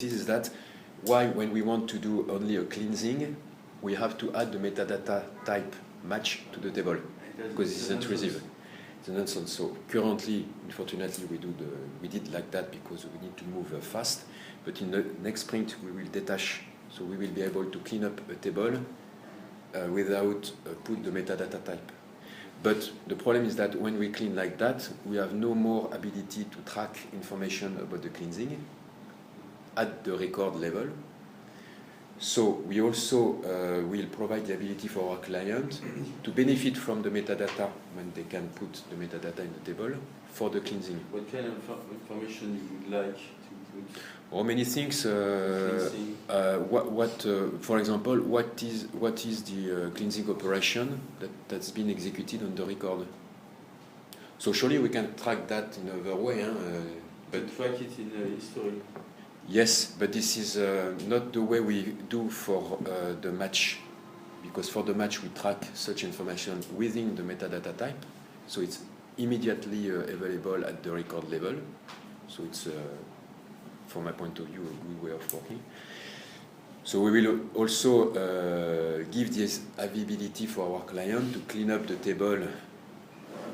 is that why when we want to do only a cleansing, we have to add the metadata type match to the table because it's intrusive. It's a nonsense. So currently, unfortunately, we did like that because we need to move fast. But in the next sprint, we will detach. So we will be able to clean up a table without put the metadata type. But the problem is that when we clean like that, we have no more ability to track information about the cleansing at the record level. So we also will provide the ability for our client to benefit from the metadata when they can put the metadata in the table for the cleansing. What kind of information you would like to put? Or many things. For example, what is the cleansing operation that's been executed on the record? So surely we can track that in another way, but track it in the history. Yes, but this is not the way we do for the match, because for the match we track such information within the metadata type, so it's immediately available at the record level. So it's, from my point of view, a good way of working. So we will also give this availability for our client to clean up the table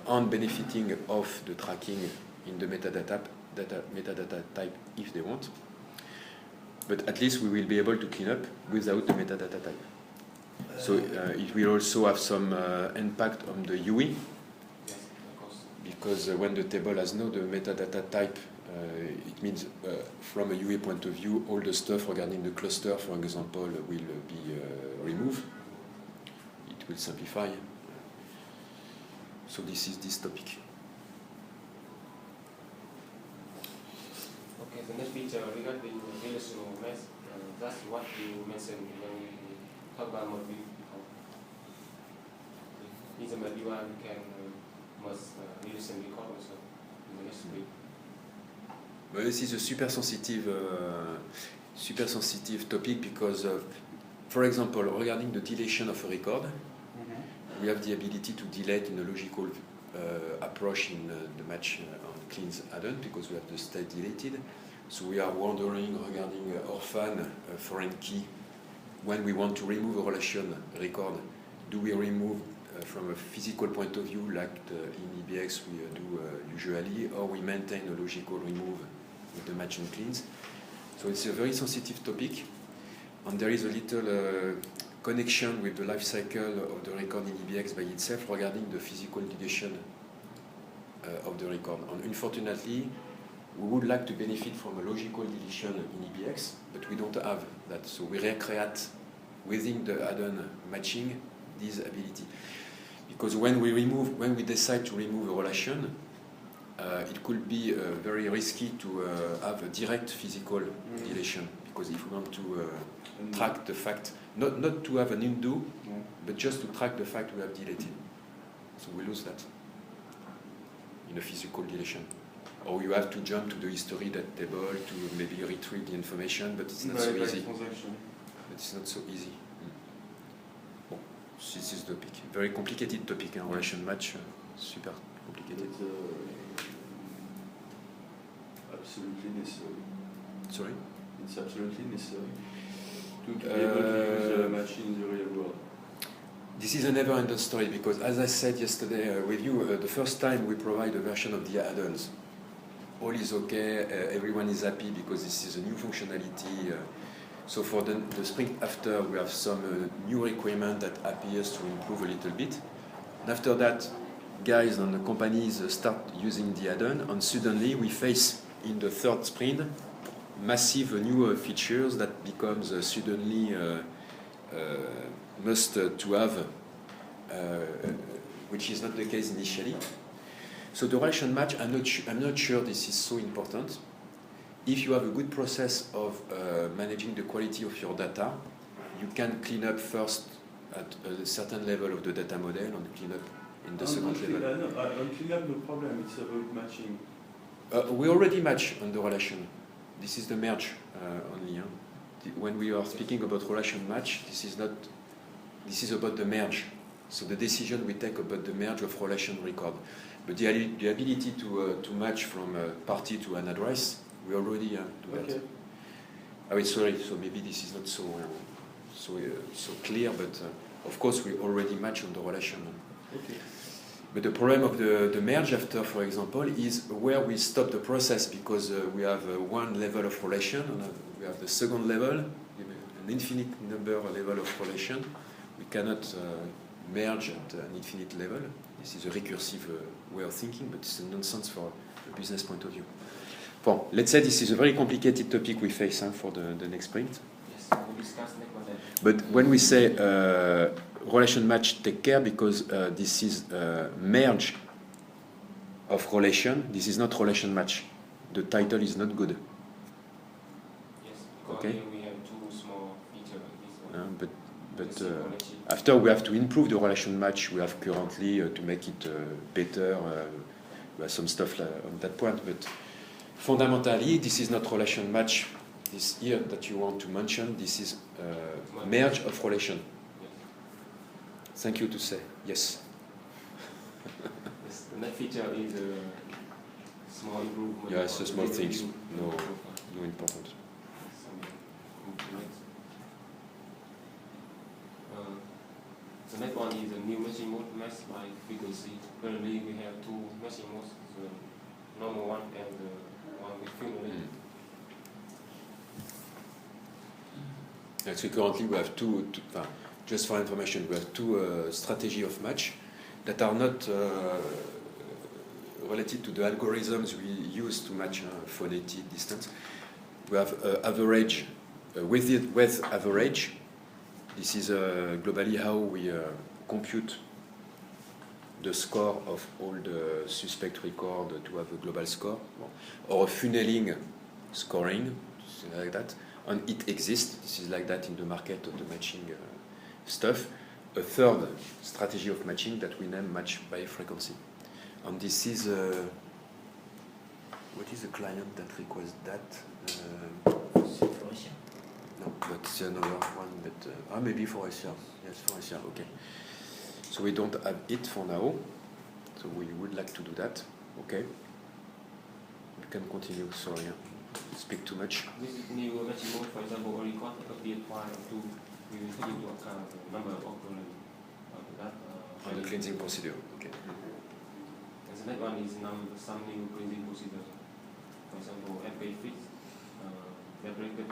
and benefiting of the tracking in the metadata type if they want. But at least we will be able to clean up without the metadata type. So it will also have some impact on the UE. Yes, of course. Because when the table has no the metadata type, it means from a UE point of view, all the stuff regarding the cluster, for example, will be removed. It will simplify. So this is this topic. Okay, the next feature regarding relational mesh, that's what you mentioned when we talk about module before. In the module one, we can merge relation record also in the next week. Well, this is a super sensitive topic because, for example, regarding the deletion of a record, we have the ability to delete in a logical approach in the match on cleans add-on because we have the state deleted. So we are wondering regarding orphan foreign key. When we want to remove a relation record, do we remove from a physical point of view like in EBX we do usually, or we maintain a logical remove with the match and cleans? So it's a very sensitive topic, and there is a little connection with the life cycle of the record in EBX by itself regarding the physical deletion of the record. And unfortunately, we would like to benefit from a logical deletion in EBX, but we don't have that. So we recreate within the add-on matching this ability. Because when we decide to remove a relation, it could be very risky to have a direct physical deletion. Because if we want to track the fact, not to have an undo, but just to track the fact we have deleted. So we lose that in a physical deletion. Or you have to jump to the history that table to maybe retrieve the information, but it's not so easy. But it's not so easy. Bon, this is the topic. Very complicated topic, relation match, super complicated. Absolutely necessary. Sorry? It's absolutely necessary to be able to use a match in the real world. This is a never-ending story because, as I said yesterday with you, the first time we provide a version of the add-ons, all is okay, everyone is happy because this is a new functionality. So for the sprint after, we have some new requirement that appears to improve a little bit. And after that, guys and the companies start using the add-on, and suddenly we face in the third sprint massive new features that becomes suddenly must to have, which is not the case initially. So the relation match, I'm not sure this is so important. If you have a good process of managing the quality of your data, you can clean up first at a certain level of the data model and clean up in the second level. On clean up, no problem. It's about matching. We already match on the relation. This is the merge only. When we are speaking about relation match, this is about the merge. So the decision we take about the merge of relation record. But the ability to match from a party to an address, we already do that. Oh, sorry. So maybe this is not so clear, but of course we already match on the relation. Okay. But the problem of the merge after, for example, is where we stop the process because we have one level of relation and we have the second level, an infinite number level of relation. We cannot merge at an infinite level. This is a recursive way of thinking, but it's a nonsense for a business point of view. Well, let's say this is a very complicated topic we face for the next sprint. Yes, we'll discuss next one then. But when we say relation match, take care because this is merge of relation. This is not relation match. The title is not good. Yes, because Okay. here we have two small features like this one. But after we have to improve the relation match we have currently to make it better. We have some stuff on that point, but fundamentally, this is not relation match. This here that you want to mention, this is merge of relation. Yes. Thank you to say yes. Yes, the next feature is a small improvement. Yeah, it's a small or things. review. No important. The next one is a new machine mode match by frequency. Currently we have two machine modes, the normal one and the one with accumulated. Actually, currently we have two just for information, we have two strategy of match that are not related to the algorithms we use to match phonetic distance. We have average, with average. This is globally how we compute the score of all the suspect record to have a global score, or a funneling scoring, something like that. And it exists. This is like that in the market of the matching stuff. A third strategy of matching that we name match by frequency. And this is what is the client that requests that? No, but it's another one that maybe for SR. Yes, for SR. Okay. So we don't have it for now. So we would like to do that. Okay. We can continue. Sorry, speak too much. This new matching mode, for example, or record could be applied to we will take into account the number of occurrence of that. On the cleansing procedure. Okay. And the next one is now some new cleansing procedure. For example, FA fix, fabricated,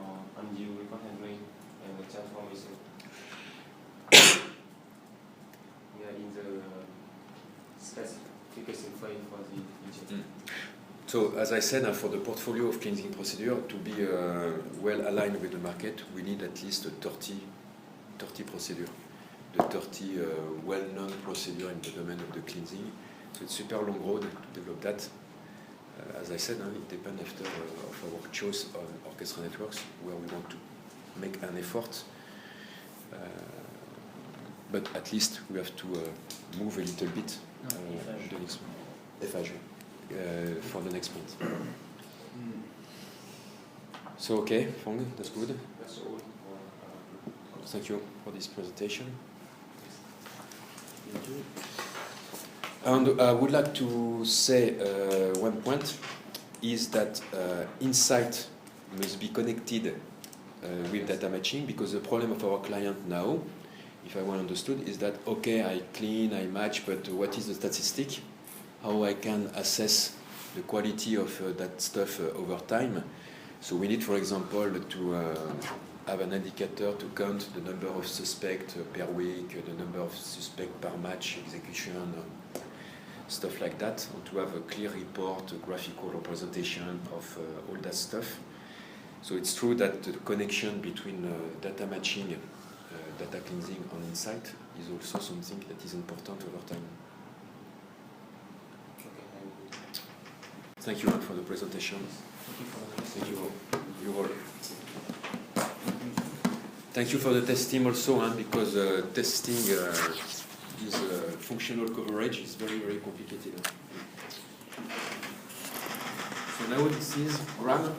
or undue record handling, and the transformation. We are in the specification phase for the feature. So, as I said, for the portfolio of cleansing procedure to be well aligned with the market, we need at least 30 procedure, the 30 well-known procedure in the domain of the cleansing. So it's super long road to develop that. As I said, it depends after of our choice on orchestra networks where we want to make an effort. But at least we have to move a little bit the next one. For the next month. So okay, Fong, that's good. That's all. Thank you for this presentation. And I would like to say one point is that insight must be connected with data matching, because the problem of our client now, if I well understood, is that okay, I clean, I match, but what is the statistic? How I can assess the quality of that stuff over time. So we need, for example, to have an indicator to count the number of suspects per week, the number of suspects per match execution, stuff like that, and to have a clear report, a graphical representation of all that stuff. So it's true that the connection between data matching, data cleansing, and insight is also something that is important over time. Thank you for the presentation. Thank you. You all. Thank you for the test team also, because testing is functional coverage is very, very complicated. So now this is Graham.